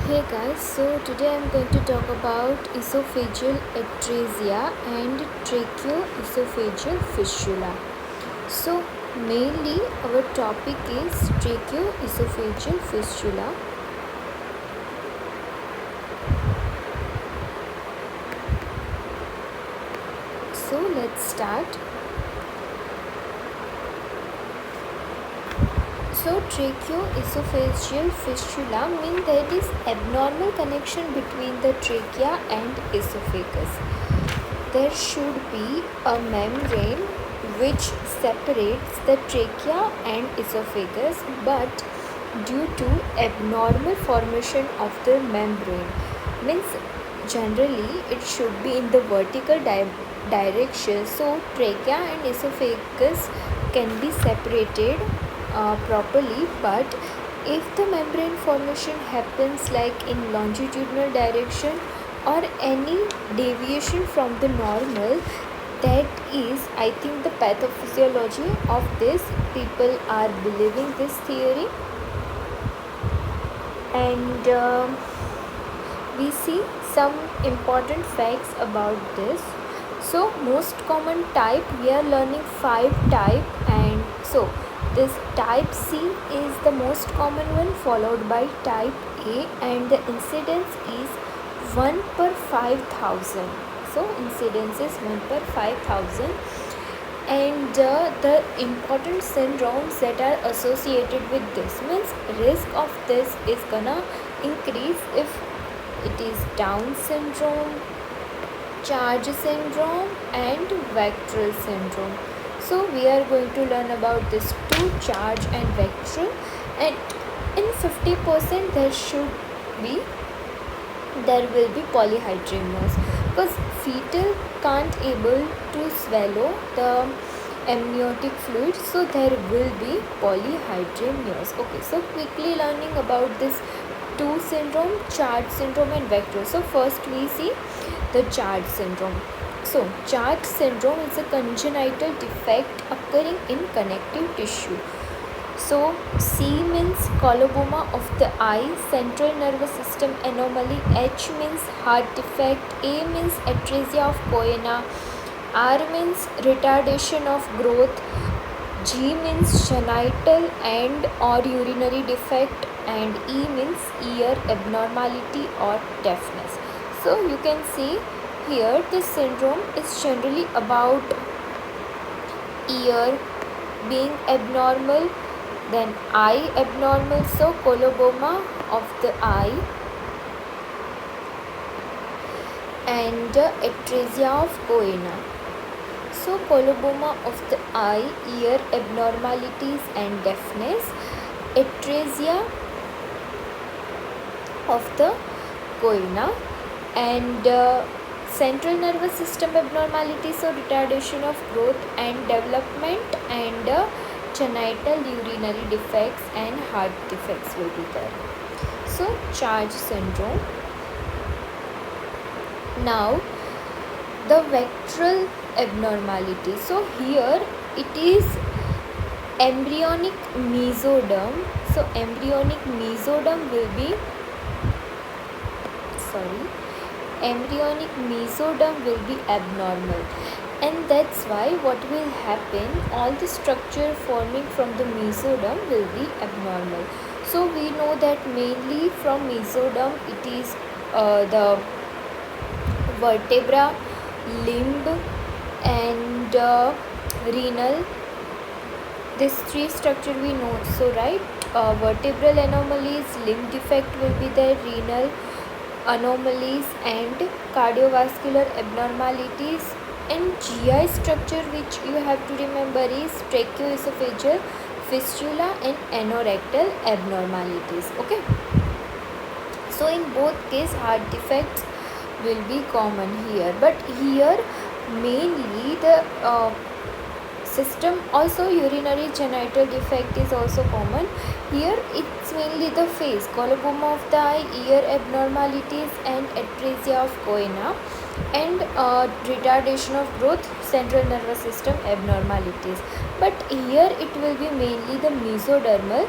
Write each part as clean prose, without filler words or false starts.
Hey guys, so today I'm going to talk about esophageal atresia and tracheoesophageal fistula. So mainly our topic is tracheoesophageal fistula. So let's start. So tracheoesophageal fistula means there is abnormal connection between the trachea and esophagus. There should be a membrane which separates the trachea and esophagus, but due to abnormal formation of the membrane, means generally it should be in the vertical direction, so trachea and esophagus can be separated properly. But if the membrane formation happens like in longitudinal direction or any deviation from the normal, that is, I think, the pathophysiology of this. People are believing this theory, and we see some important facts about this. So most common type, we are learning 5 type, and so this type C is the most common one, followed by type A, and the incidence is 1 per 5,000. So incidence is 1 per 5,000, and the important syndromes that are associated with this, means risk of this is gonna increase if it is Down syndrome, Charge syndrome, and Vectral syndrome. So we are going to learn about this two, Charge and Vectral, and in 50% there will be polyhydramnios, because fetal can't able to swallow the amniotic fluid, so there will be polyhydramnios. Okay, so quickly learning about this two syndrome, Charge syndrome and Vectral. So first we see the Charge syndrome. So Charge syndrome is a congenital defect occurring in connective tissue. So C means coloboma of the eye, central nervous system anomaly. H means heart defect. A means atresia of Coena. R means retardation of growth. G means genital and or urinary defect, and E means ear abnormality or deafness. So you can see here this syndrome is generally about ear being abnormal, then eye abnormal, so coloboma of the eye, and atresia of Coena. So coloboma of the eye, ear abnormalities and deafness, atresia of the Coena, and central nervous system abnormalities, so retardation of growth and development, and genital urinary defects and heart defects will be there. So Charge syndrome. Now the vectral abnormality. So here it is embryonic mesoderm. So embryonic mesoderm will be abnormal, and that's why what will happen, all the structure forming from the mesoderm will be abnormal. So we know that mainly from mesoderm it is the vertebra, limb, and renal. These three structure we know. So right, vertebral anomalies, limb defect will be there, renal anomalies and cardiovascular abnormalities, and GI structure which you have to remember is tracheoesophageal fistula and anorectal abnormalities. Okay, so in both case heart defects will be common here, but here mainly the system, also urinary genital defect is also common. Here it's mainly the face, coloboma of the eye, ear abnormalities and atresia of Coena, and retardation of growth, central nervous system abnormalities. But here it will be mainly the mesodermal,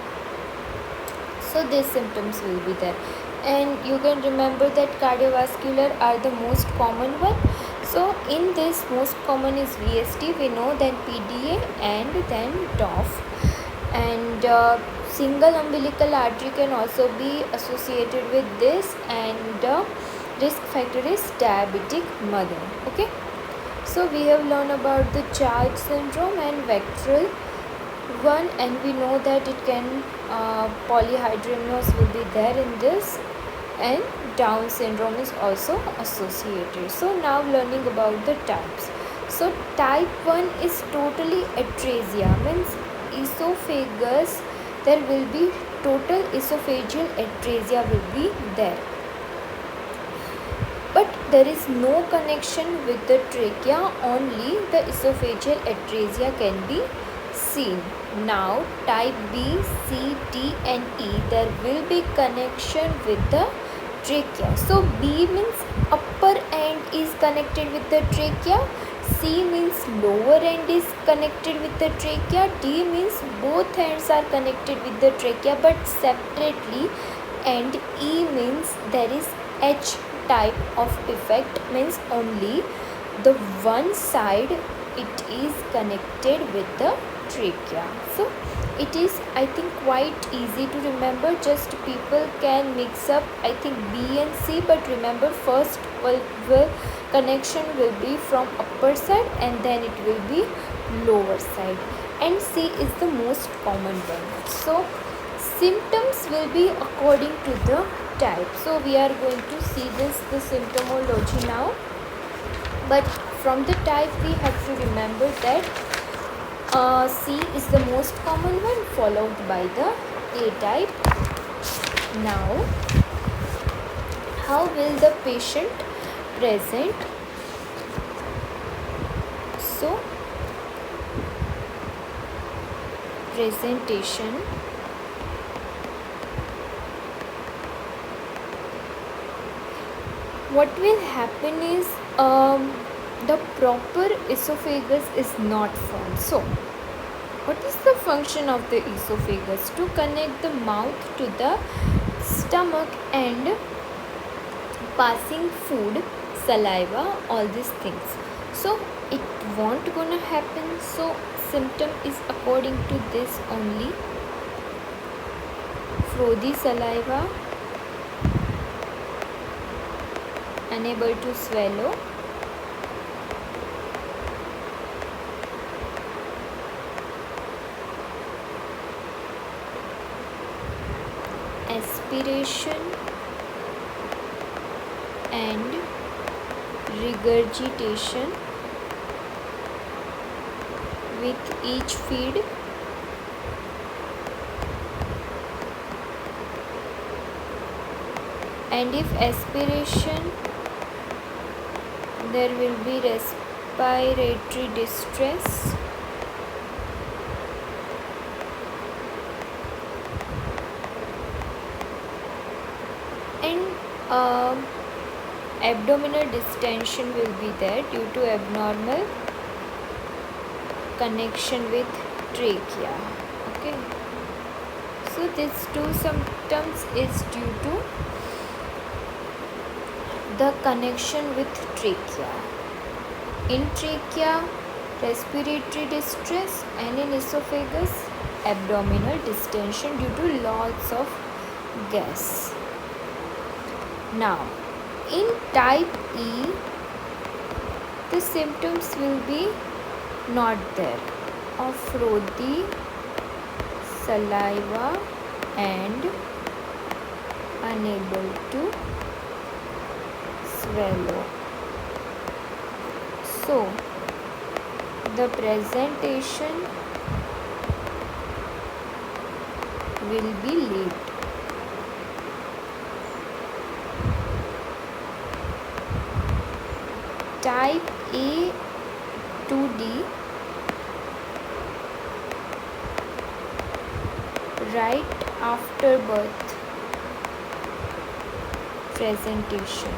so these symptoms will be there. and you can remember that cardiovascular are the most common one. So in this most common is VSD, we know, then PDA and then DOF. And single umbilical artery can also be associated with this, and risk factor is diabetic mother. Okay, so we have learned about the Child syndrome and vectoral one, and we know that it can polyhydramnios will be there in this, and Down syndrome is also associated. So now learning about the types. So type 1 is totally atresia, means esophagus, there will be total esophageal atresia will be there, but there is no connection with the trachea, only the esophageal atresia can be seen. Now type B, C, D and E, there will be connection with the trachea. So B means upper end is connected with the trachea, C means lower end is connected with the trachea, D means both ends are connected with the trachea but separately, and E means there is H type of defect, means only the one side it is connected with the trachea. So it is, I think, quite easy to remember, just people can mix up, I think, B and C, but remember first will connection will be from upper side and then it will be lower side, and C is the most common one. So symptoms will be according to the type. So we are going to see this, the symptomology now, but from the type we have to remember that C is the most common one, followed by the A type. Now, how will the patient present? So, presentation. What will happen is the proper esophagus is not formed. So, what is the function of the esophagus? To connect the mouth to the stomach and passing food, saliva, all these things. So, it won't gonna happen. So, symptom is according to this only. Frothy saliva, unable to swallow, aspiration and regurgitation with each feed, and if aspiration, there will be respiratory distress, and abdominal distension will be there due to abnormal connection with trachea. Okay, so these two symptoms is due to the connection with trachea. In trachea, respiratory distress, and in esophagus, abdominal distension due to loss of gas. Now, in type E, the symptoms will be not there of frothy saliva and unable to swallow. So, the presentation will be late. Type A to D, right after birth presentation.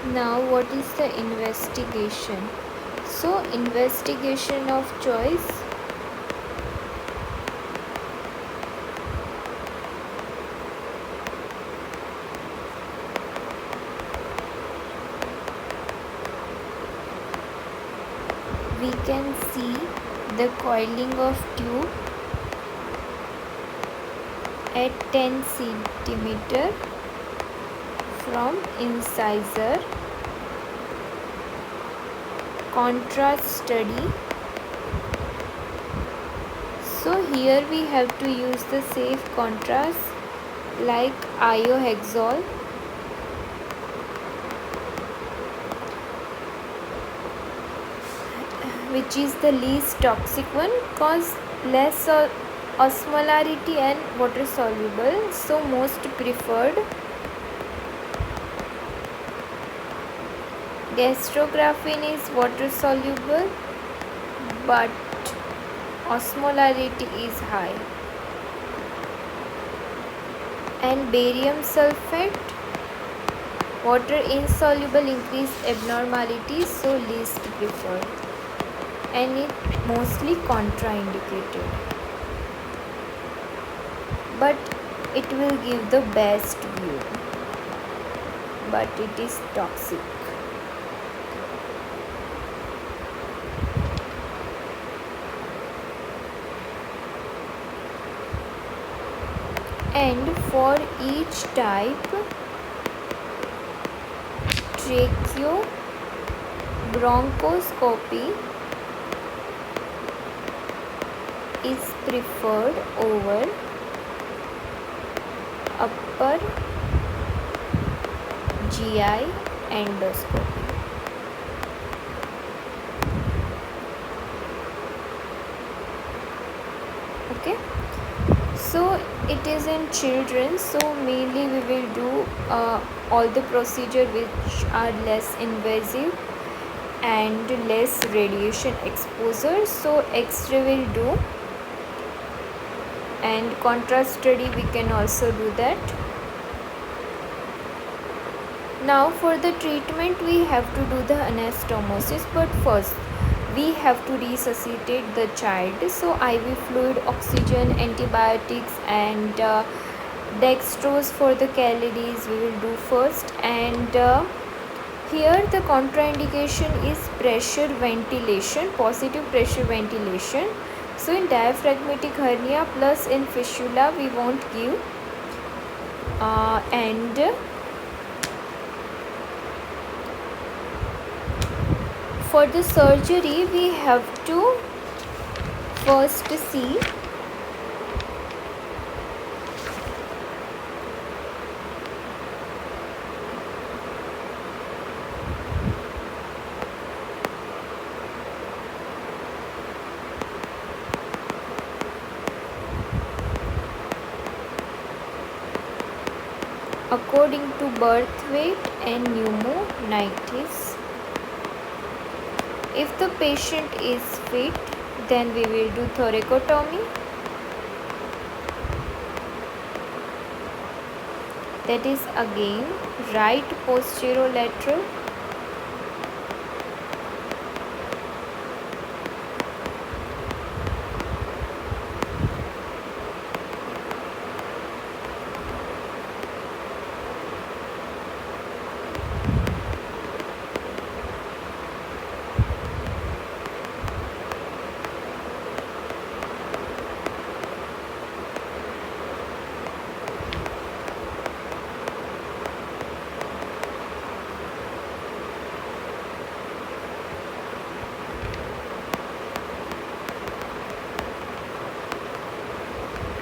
Now, what is the investigation? So, investigation of choice. We can see the coiling of tube at 10 centimeter from incisor. Contrast study. So here we have to use the safe contrast like iohexol, which is the least toxic one cause less osmolarity and water soluble, so most preferred. Gastrografin is water soluble but osmolarity is high, and barium sulfate water insoluble, increased abnormalities, so least preferred, and it mostly contraindicated, but it will give the best view, but it is toxic. And for each type, tracheobronchoscopy is preferred over upper GI endoscopy. Okay, so it is in children, so mainly we will do all the procedure which are less invasive and less radiation exposure. So X-ray will do, and contrast study we can also do that. Now for the treatment we have to do the anastomosis, but first we have to resuscitate the child. So IV fluid, oxygen, antibiotics, and dextrose for the calories we will do first. And here the contraindication is pressure ventilation, positive pressure ventilation. So in diaphragmatic hernia plus in fistula we won't give, and for the surgery we have to first see according to birth weight and pneumonitis. If the patient is fit, then we will do thoracotomy, that is again right posterolateral.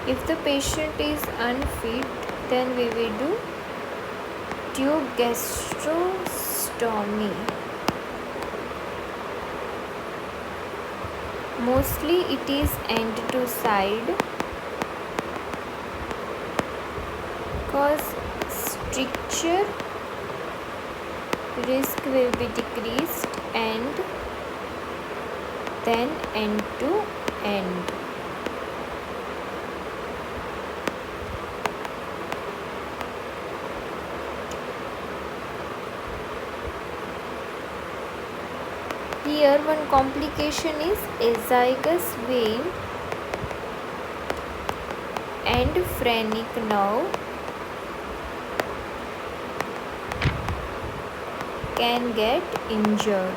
If the patient is unfit, then we will do tube gastrostomy. Mostly it is end to side because stricture risk will be decreased, and then end to end. Here one complication is azygous vein and phrenic nerve can get injured.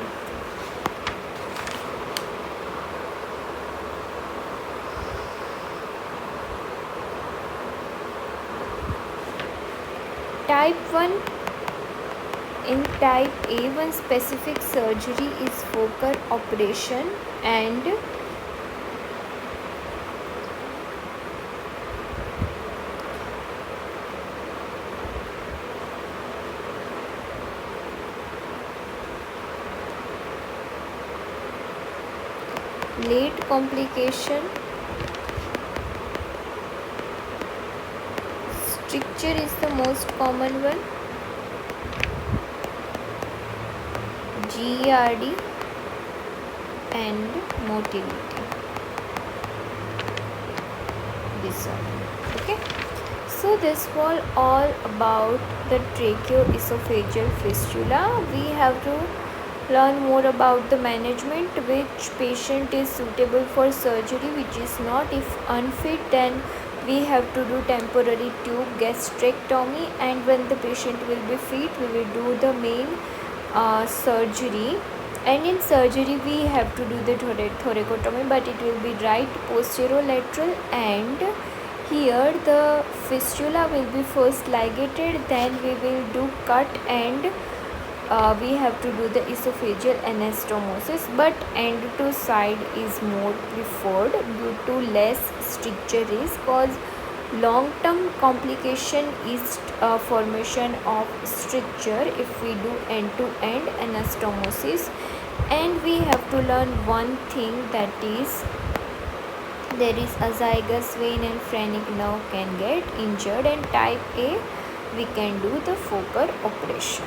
Type 1. In type A, one specific surgery is focal operation and late complication. Stricture is the most common one. GERD and motility disorder. Okay, so this was all about the tracheoesophageal fistula. We have to learn more about the management, which patient is suitable for surgery, which is not. If unfit, then we have to do temporary tube gastrectomy, and when the patient will be fit, we will do the main surgery. And in surgery we have to do the thoracotomy, but it will be right posterolateral, and here the fistula will be first ligated, then we will do cut, and we have to do the esophageal anastomosis, but end to side is more preferred due to less stricture risk, cause long term complication is formation of stricture if we do end to end anastomosis. And we have to learn one thing, that is there is azygous vein and phrenic nerve can get injured, and type A we can do the focal operation.